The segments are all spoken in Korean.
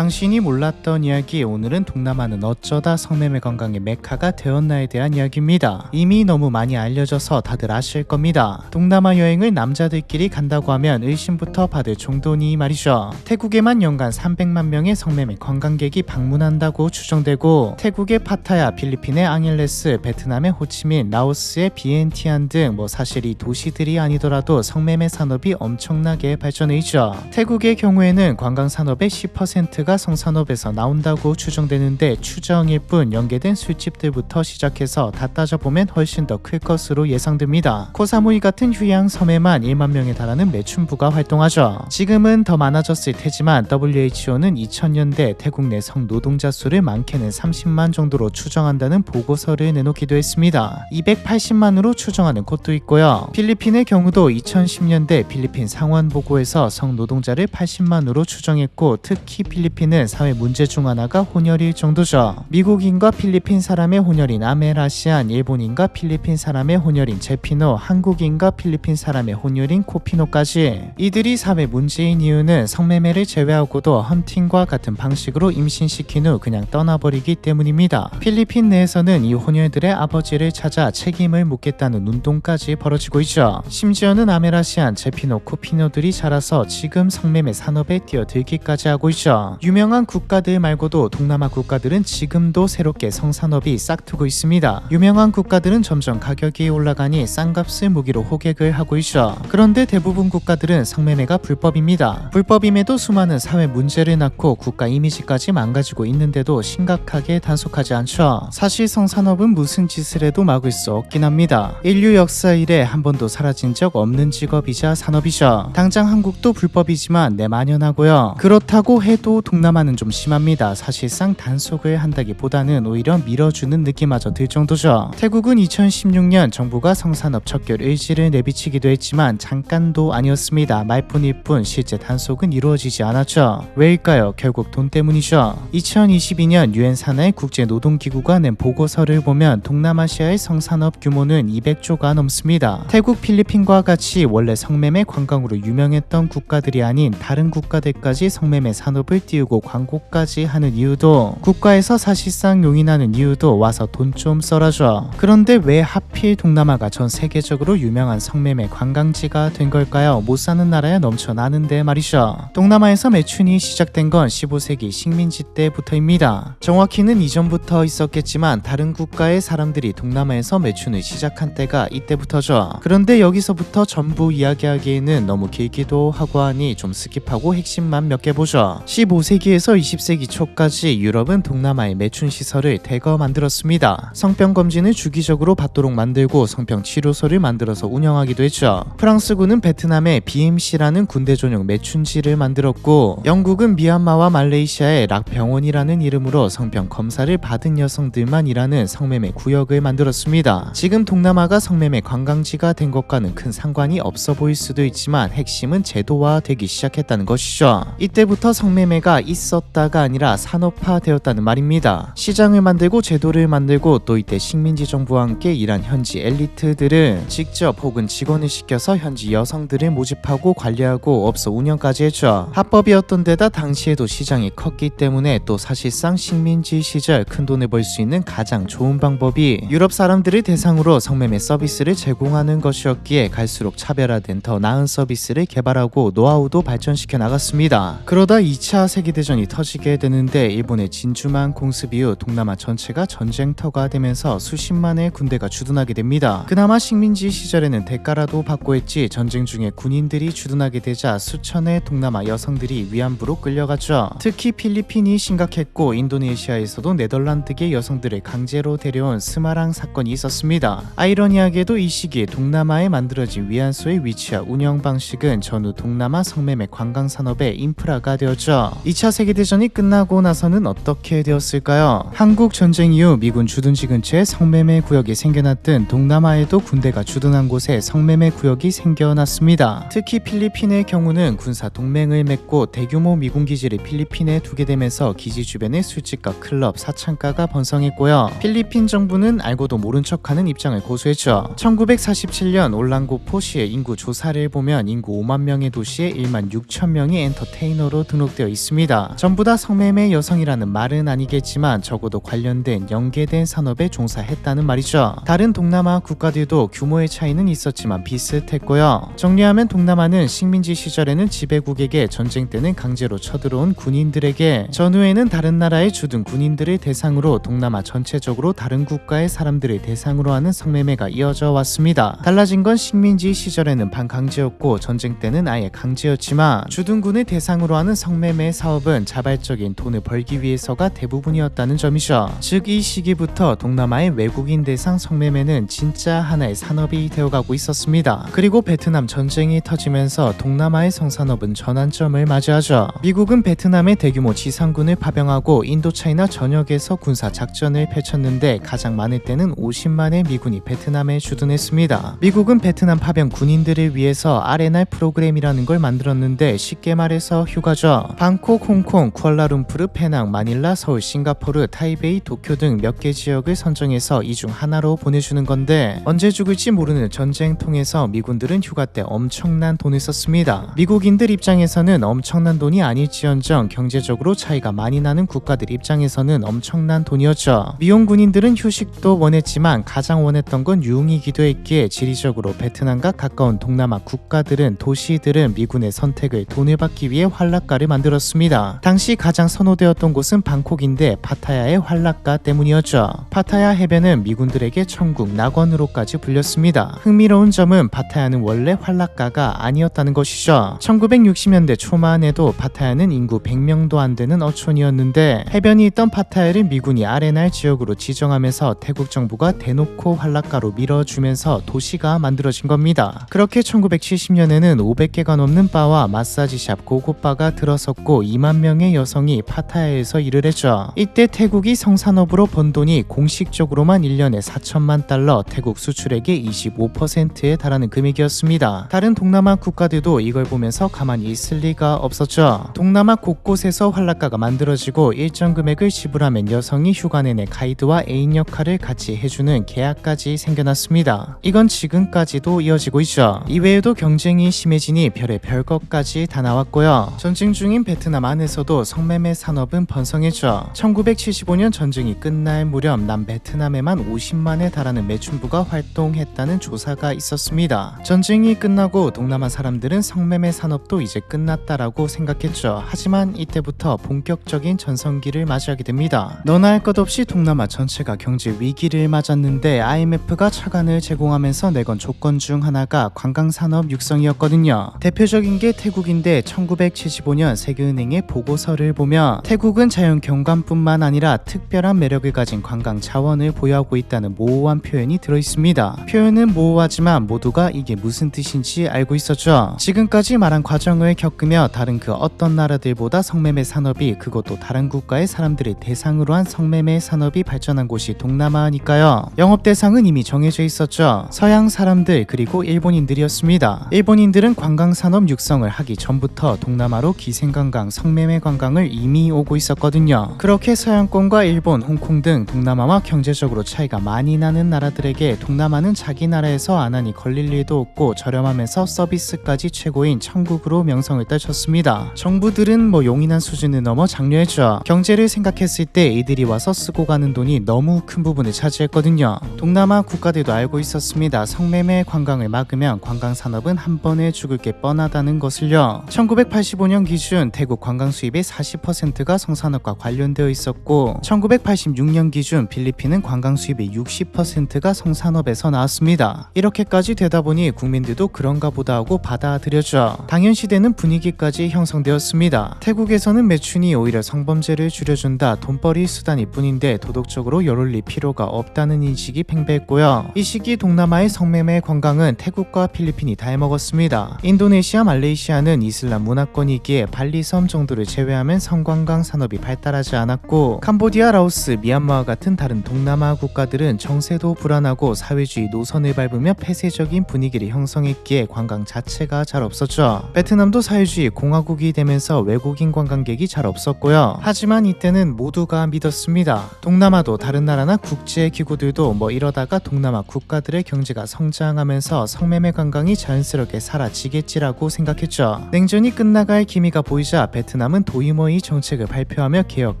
당신이 몰랐던 이야기, 오늘은 동남아는 어쩌다 성매매 관광의 메카가 되었나에 대한 이야기입니다. 이미 너무 많이 알려져서 다들 아실 겁니다. 동남아 여행을 남자들끼리 간다고 하면 의심부터 받을 정도니 말이죠. 태국에만 연간 300만 명의 성매매 관광객이 방문한다고 추정되고, 태국의 파타야, 필리핀의 앙일레스, 베트남의 호치민, 라오스의 비엔티안 등 사실 이 도시들이 아니더라도 성매매 산업이 엄청나게 발전해 있죠. 태국의 경우에는 관광 산업의 10%가 성산업에서 나온다고 추정되는데, 추정일 뿐 연계된 술집들부터 시작해서 다 따져보면 훨씬 더 클 것으로 예상됩니다. 코사무이 같은 휴양 섬에만 1만 명에 달하는 매춘부가 활동하죠. 지금은 더 많아졌을 테지만 WHO는 2000년대 태국 내 성노동자 수를 많게는 30만 정도로 추정한다는 보고서를 내놓기도 했습니다. 280만으로 추정하는 곳도 있고요. 필리핀의 경우도 2010년대 필리핀 상원 보고에서 성노동자를 80만으로 추정했고, 특히 필리핀은 사회 문제 중 하나가 혼혈일 정도죠. 미국인과 필리핀 사람의 혼혈인 아메라시안, 일본인과 필리핀 사람의 혼혈인 제피노, 한국인과 필리핀 사람의 혼혈인 코피노까지. 이들이 사회 문제인 이유는 성매매를 제외하고도 헌팅과 같은 방식으로 임신시킨 후 그냥 떠나버리기 때문입니다. 필리핀 내에서는 이 혼혈들의 아버지를 찾아 책임을 묻겠다는 운동까지 벌어지고 있죠. 심지어는 아메라시안, 제피노, 코피노들이 자라서 지금 성매매 산업에 뛰어들기까지 하고 있죠. 유명한 국가들 말고도 동남아 국가들은 지금도 새롭게 성산업이 싹트고 있습니다. 유명한 국가들은 점점 가격이 올라가니 싼 값을 무기로 호객을 하고 있죠. 그런데 대부분 국가들은 성매매가 불법입니다. 불법임에도 수많은 사회 문제를 낳고 국가 이미지까지 망가지고 있는데도 심각하게 단속하지 않죠. 사실 성산업은 무슨 짓을 해도 막을 수 없긴 합니다. 인류 역사 이래 한 번도 사라진 적 없는 직업이자 산업이죠. 당장 한국도 불법이지만 내만연하고요. 그렇다고 해도 동남아는 좀 심합니다. 사실상 단속을 한다기보다는 오히려 밀어주는 느낌마저 들 정도죠. 태국은 2016년 정부가 성산업 척결 의지를 내비치기도 했지만 잠깐도 아니었습니다. 말뿐일 뿐 실제 단속은 이루어지지 않았죠. 왜일까요? 결국 돈 때문이죠. 2022년 유엔 산하의 국제노동기구가 낸 보고서를 보면 동남아시아의 성산업 규모는 200조가 넘습니다. 태국, 필리핀과 같이 원래 성매매 관광으로 유명했던 국가들이 아닌 다른 국가들까지 성매매 산업을 띄우고 광고까지 하는 이유도, 국가에서 사실상 용인하는 이유도 와서 돈 좀 써라죠. 그런데 왜 하필 동남아가 전 세계적으로 유명한 성매매 관광지가 된 걸까요? 못 사는 나라야 넘쳐나는데 말이죠. 동남아에서 매춘이 시작된 건 15세기 식민지 때부터입니다. 정확히는 이전부터 있었겠지만 다른 국가의 사람들이 동남아에서 매춘을 시작한 때가 이때부터죠. 그런데 여기서부터 전부 이야기하기에는 너무 길기도 하고 하니 좀 스킵하고 핵심만 몇 개 보죠. 15세기에서 20세기 초까지 유럽은 동남아의 매춘 시설을 대거 만들었습니다. 성병 검진을 주기적으로 받도록 만들고 성병 치료소를 만들어서 운영하기도 했죠. 프랑스군은 베트남에 BMC라는 군대 전용 매춘지를 만들었고, 영국은 미얀마와 말레이시아에 락병원이라는 이름으로 성병 검사를 받은 여성들만 일하는 성매매 구역을 만들었습니다. 지금 동남아가 성매매 관광지가 된 것과는 큰 상관이 없어 보일 수도 있지만 핵심은 제도화되기 시작했다는 것이죠. 이때부터 성매매가 있었다가 아니라 산업화되었다는 말입니다. 시장을 만들고 제도를 만들고, 또 이때 식민지 정부와 함께 일한 현지 엘리트들은 직접 혹은 직원을 시켜서 현지 여성들을 모집하고 관리하고 업소 운영까지 했죠. 합법이었던 데다 당시에도 시장이 컸기 때문에 또 사실상 식민지 시절 큰돈을 벌 수 있는 가장 좋은 방법이 유럽 사람들을 대상으로 성매매 서비스를 제공하는 것이었기에 갈수록 차별화된 더 나은 서비스를 개발하고 노하우도 발전시켜 나갔습니다. 그러다 2차 세계대전이 터지게 되는데, 일본의 진주만 공습 이후 동남아 전체가 전쟁터가 되면서 수십만의 군대가 주둔하게 됩니다. 그나마 식민지 시절에는 대가라도 받고 했지, 전쟁 중에 군인들이 주둔하게 되자 수천의 동남아 여성들이 위안부로 끌려갔죠. 특히 필리핀이 심각했고, 인도네시아에서도 네덜란드계 여성들을 강제로 데려온 스마랑 사건이 있었습니다. 아이러니하게도 이 시기에 동남아에 만들어진 위안소의 위치와 운영 방식은 전후 동남아 성매매 관광산업의 인프라가 되었죠. 2차 세계대전이 끝나고 나서는 어떻게 되었을까요? 한국 전쟁 이후 미군 주둔지 근처에 성매매 구역이 생겨났던 동남아에도 군대가 주둔한 곳에 성매매 구역이 생겨났습니다. 특히 필리핀의 경우는 군사 동맹을 맺고 대규모 미군 기지를 필리핀에 두게 되면서 기지 주변에 술집과 클럽, 사창가가 번성했고요. 필리핀 정부는 알고도 모른 척하는 입장을 고수했죠. 1947년 올랑고 포시의 인구 조사를 보면 인구 5만 명의 도시에 1만 6천 명이 엔터테이너로 등록되어 있습니다. 있었습니다. 전부 다 성매매 여성이라는 말은 아니겠지만 적어도 관련된 연계된 산업에 종사했다는 말이죠. 다른 동남아 국가들도 규모의 차이는 있었지만 비슷했고요. 정리하면 동남아는 식민지 시절에는 지배국에게, 전쟁 때는 강제로 쳐들어온 군인들에게, 전후에는 다른 나라의 주둔 군인들을 대상으로 동남아 전체적으로 다른 국가의 사람들을 대상으로 하는 성매매가 이어져 왔습니다. 달라진 건 식민지 시절에는 반강제였고 전쟁 때는 아예 강제였지만 주둔군을 대상으로 하는 성매매 사업은 자발적인 돈을 벌기 위해서가 대부분이었다는 점이죠. 즉 이 시기부터 동남아의 외국인 대상 성매매는 진짜 하나의 산업이 되어가고 있었습니다. 그리고 베트남 전쟁이 터지면서 동남아의 성산업은 전환점을 맞이하죠. 미국은 베트남에 대규모 지상군을 파병하고 인도차이나 전역에서 군사 작전을 펼쳤는데 가장 많을 때는 50만의 미군이 베트남에 주둔했습니다. 미국은 베트남 파병 군인들을 위해서 R&R 프로그램이라는 걸 만들었는데 쉽게 말해서 휴가죠. 방콕, 홍콩, 쿠알라룸푸르, 페낭, 마닐라, 서울, 싱가포르, 타이베이, 도쿄 등 몇 개 지역을 선정해서 이 중 하나로 보내주는 건데 언제 죽을지 모르는 전쟁통에서 미군들은 휴가 때 엄청난 돈을 썼습니다. 미국인들 입장에서는 엄청난 돈이 아닐지언정 경제적으로 차이가 많이 나는 국가들 입장에서는 엄청난 돈이었죠. 미혼 군인들은 휴식도 원했지만 가장 원했던 건 유흥이기도 했기에 지리적으로 베트남과 가까운 동남아 국가들은, 도시들은 미군의 선택을 돈을 받기 위해 활락가를 만들었습니다. 당시 가장 선호되었던 곳은 방콕인데 파타야의 활락가 때문이었죠. 파타야 해변은 미군들에게 천국, 낙원으로까지 불렸습니다. 흥미로운 점은 파타야는 원래 활락가가 아니었다는 것이죠. 1960년대 초만 해도 파타야는 인구 100명도 안 되는 어촌이었는데 해변이 있던 파타야를 미군이 R&R 지역으로 지정하면서 태국 정부가 대놓고 활락가로 밀어주면서 도시가 만들어진 겁니다. 그렇게 1970년에는 500개가 넘는 바와 마사지샵, 고고바가 들어섰고 2만 명의 여성이 파타야에서 일을 했죠. 이때 태국이 성산업으로 번 돈이 공식적으로만 1년에 4천만 달러, 태국 수출액의 25%에 달하는 금액이었습니다. 다른 동남아 국가들도 이걸 보면서 가만히 있을 리가 없었죠. 동남아 곳곳에서 활락가가 만들어지고 일정 금액을 지불하면 여성이 휴가 내내 가이드와 애인 역할을 같이 해주는 계약까지 생겨났습니다. 이건 지금까지도 이어지고 있죠. 이외에도 경쟁이 심해지니 별의별 것까지 다 나왔고요. 전쟁 중인 베트남 안에서도 성매매 산업은 번성했죠. 1975년 전쟁이 끝날 무렵 남베트남에만 50만에 달하는 매춘부가 활동했다는 조사가 있었습니다. 전쟁이 끝나고 동남아 사람들은 성매매 산업도 이제 끝났다라고 생각했죠. 하지만 이때부터 본격적인 전성기를 맞이하게 됩니다. 너나 할 것 없이 동남아 전체가 경제 위기를 맞았는데 IMF가 차관을 제공하면서 내건 조건 중 하나가 관광산업 육성이었거든요. 대표적인 게 태국인데 1975년 세계은행의 보고서를 보면 태국은 자연 경관뿐만 아니라 특별한 매력을 가진 관광 자원을 보유하고 있다는 모호한 표현이 들어있습니다. 표현은 모호하지만 모두가 이게 무슨 뜻인지 알고 있었죠. 지금까지 말한 과정을 겪으며 다른 그 어떤 나라들보다 성매매 산업이, 그것도 다른 국가의 사람들을 대상으로 한 성매매 산업이 발전한 곳이 동남아니까요. 영업 대상은 이미 정해져 있었죠. 서양 사람들 그리고 일본인들이었습니다. 일본인들은 관광산업 육성을 하기 전부터 동남아로 기생관광, 성매매 관광을 이미 오고 있었거든요. 그렇게 서양권과 일본, 홍콩 등 동남아와 경제적으로 차이가 많이 나는 나라들에게 동남아는 자기 나라에서 안 하니 걸릴 일도 없고 저렴하면서 서비스까지 최고인 천국으로 명성을 떨쳤습니다. 정부들은 용인한 수준을 넘어 장려했죠. 경제를 생각했을 때 이들이 와서 쓰고 가는 돈이 너무 큰 부분을 차지했거든요. 동남아 국가들도 알고 있었습니다. 성매매 관광을 막으면 관광산업은 한 번에 죽을 게 뻔하다는 것을요. 1985년 기준 태국 관광 수입의 40%가 성산업과 관련되어 있었고 1986년 기준 필리핀은 관광 수입의 60%가 성산업에서 나왔습니다. 이렇게까지 되다 보니 국민들도 그런가 보다 하고 받아들였죠. 당연시되는 분위기까지 형성되었습니다. 태국에서는 매춘이 오히려 성범죄를 줄여준다, 돈벌이 수단일 뿐인데 도덕적으로 열올릴 필요가 없다는 인식이 팽배했고요. 이 시기 동남아의 성매매 관광은 태국과 필리핀이 다 해먹었습니다. 인도네시아, 말레이시아는 이슬람 문화권이기에 발리섬 정도를 제외하면 성관광 산업이 발달하지 않았고 캄보디아, 라오스, 미얀마와 같은 다른 동남아 국가들은 정세도 불안하고 사회주의 노선을 밟으며 폐쇄적인 분위기를 형성했기에 관광 자체가 잘 없었죠. 베트남도 사회주의 공화국이 되면서 외국인 관광객이 잘 없었고요. 하지만 이때는 모두가 믿었습니다. 동남아도 다른 나라나 국제기구들도 이러다가 동남아 국가들의 경제가 성장하면서 성매매 관광이 자연스럽게 사라지겠지라고 생각했죠. 냉전이 끝나갈 기미가 보이자 베트남 베트남은 도이머이 정책을 발표하며 개혁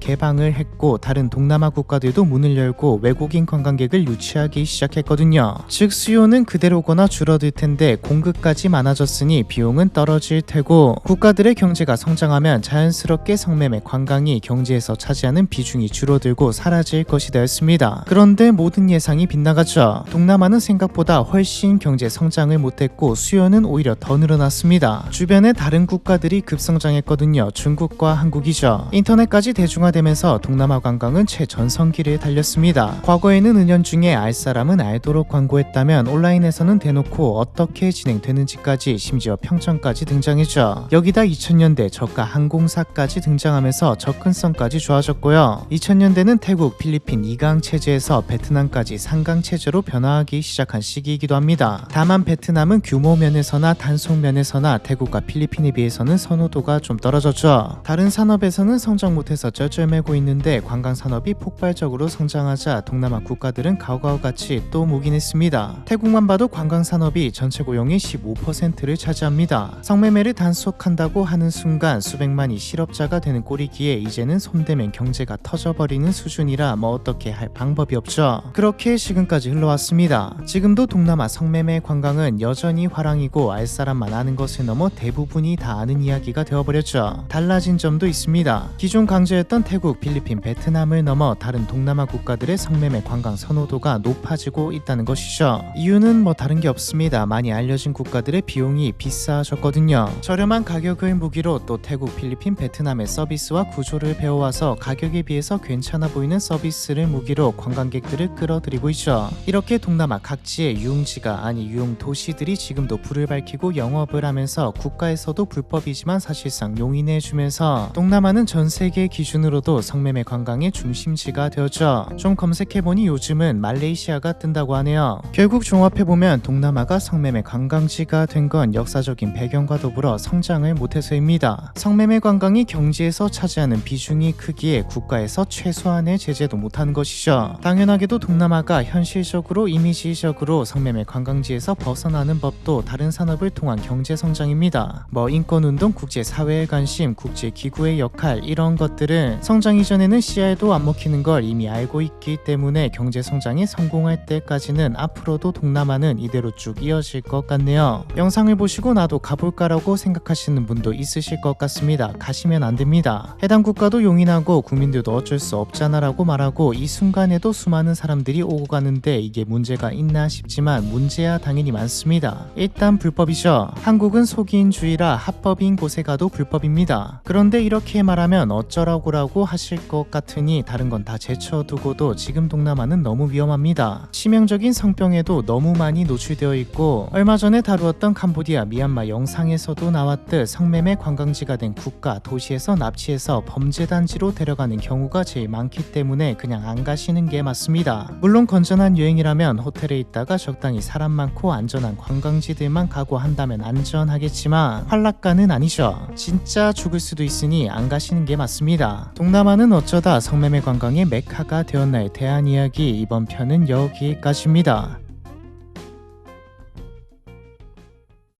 개방을 했고 다른 동남아 국가들도 문을 열고 외국인 관광객을 유치하기 시작했거든요. 즉 수요는 그대로거나 줄어들 텐데 공급까지 많아졌으니 비용은 떨어질 테고 국가들의 경제가 성장하면 자연스럽게 성매매 관광이 경제에서 차지하는 비중이 줄어들고 사라질 것이다 였습니다. 그런데 모든 예상이 빗나갔죠. 동남아는 생각보다 훨씬 경제 성장을 못했고 수요는 오히려 더 늘어났습니다. 주변의 다른 국가들이 급성장했거든요. 중국과 한국이죠. 인터넷까지 대중화되면서 동남아 관광은 최전성기를 달렸습니다. 과거에는 은연중에 알 사람은 알도록 광고했다면 온라인에서는 대놓고 어떻게 진행되는지까지 심지어 평점까지 등장했죠. 여기다 2000년대 저가 항공사까지 등장하면서 접근성까지 좋아졌고요. 2000년대는 태국, 필리핀 2강 체제에서 베트남까지 3강 체제로 변화하기 시작한 시기이기도 합니다. 다만 베트남은 규모 면에서나 단속 면에서나 태국과 필리핀에 비해서는 선호도가 좀 떨어졌죠. 다른 산업에서는 성장 못해서 쩔쩔매고 있는데 관광 산업이 폭발적으로 성장하자 동남아 국가들은 가오가오같이 또 묵인했습니다. 태국만 봐도 관광 산업이 전체 고용의 15%를 차지합니다. 성매매를 단속한다고 하는 순간 수백만이 실업자가 되는 꼴이기에 이제는 손대면 경제가 터져버리는 수준이라 뭐 어떻게 할 방법이 없죠. 그렇게 지금까지 흘러왔습니다. 지금도 동남아 성매매 관광은 여전히 화랑이고 알 사람만 아는 것을 넘어 대부분이 다 아는 이야기가 되어버렸죠. 달라진 점도 있습니다. 기존 강조했던 태국, 필리핀, 베트남을 넘어 다른 동남아 국가들의 성매매 관광 선호도가 높아지고 있다는 것이죠. 이유는 뭐 다른 게 없습니다. 많이 알려진 국가들의 비용이 비싸졌거든요. 저렴한 가격을 무기로 또 태국, 필리핀, 베트남의 서비스와 구조를 배워와서 가격에 비해서 괜찮아 보이는 서비스를 무기로 관광객들을 끌어들이고 있죠. 이렇게 동남아 각지의 유흥지가 아니 유흥 도시들이 지금도 불을 밝히고 영업을 하면서 국가에서도 불법이지만 사실상 용인해주면서 동남아는 전 세계 기준으로도 성매매 관광의 중심지가 되었죠. 좀 검색해보니 요즘은 말레이시아가 뜬다고 하네요. 결국 종합해보면 동남아가 성매매 관광지가 된 건 역사적인 배경과 더불어 성장을 못해서입니다. 성매매 관광이 경제에서 차지하는 비중이 크기에 국가에서 최소한의 제재도 못하는 것이죠. 당연하게도 동남아가 현실적으로 이미지적으로 성매매 관광지에서 벗어나는 법도 다른 산업을 통한 경제 성장입니다. 뭐 인권운동, 국제사회의 관심, 국제기구의 역할 이런 것들은 성장 이전에는 시야에도 안 먹히는 걸 이미 알고 있기 때문에 경제 성장이 성공할 때까지는 앞으로도 동남아는 이대로 쭉 이어질 것 같네요. 영상을 보시고 나도 가볼까라고 생각하시는 분도 있으실 것 같습니다. 가시면 안 됩니다. 해당 국가도 용인하고 국민들도 어쩔 수 없잖아 라고 말하고 이 순간에도 수많은 사람들이 오고 가는데 이게 문제가 있나 싶지만 문제야 당연히 많습니다. 일단 불법이죠. 한국은 속인주의라 합법인 곳에 가도 불법입니다. 그런데 이렇게 말하면 어쩌라고라고 하실 것 같으니 다른 건 다 제쳐두고도 지금 동남아는 너무 위험합니다. 치명적인 성병에도 너무 많이 노출되어 있고 얼마 전에 다루었던 캄보디아, 미얀마 영상에서도 나왔듯 성매매 관광지가 된 국가, 도시에서 납치해서 범죄단지로 데려가는 경우가 제일 많기 때문에 그냥 안 가시는 게 맞습니다. 물론 건전한 여행이라면 호텔에 있다가 적당히 사람 많고 안전한 관광지들만 가고 한다면 안전하겠지만 환락가는 아니죠. 진짜 죽을 수도 있으니 안 가시는 게 맞습니다. 동남아는 어쩌다 성매매 관광의 메카가 되었나에 대한 이야기 이번 편은 여기까지입니다.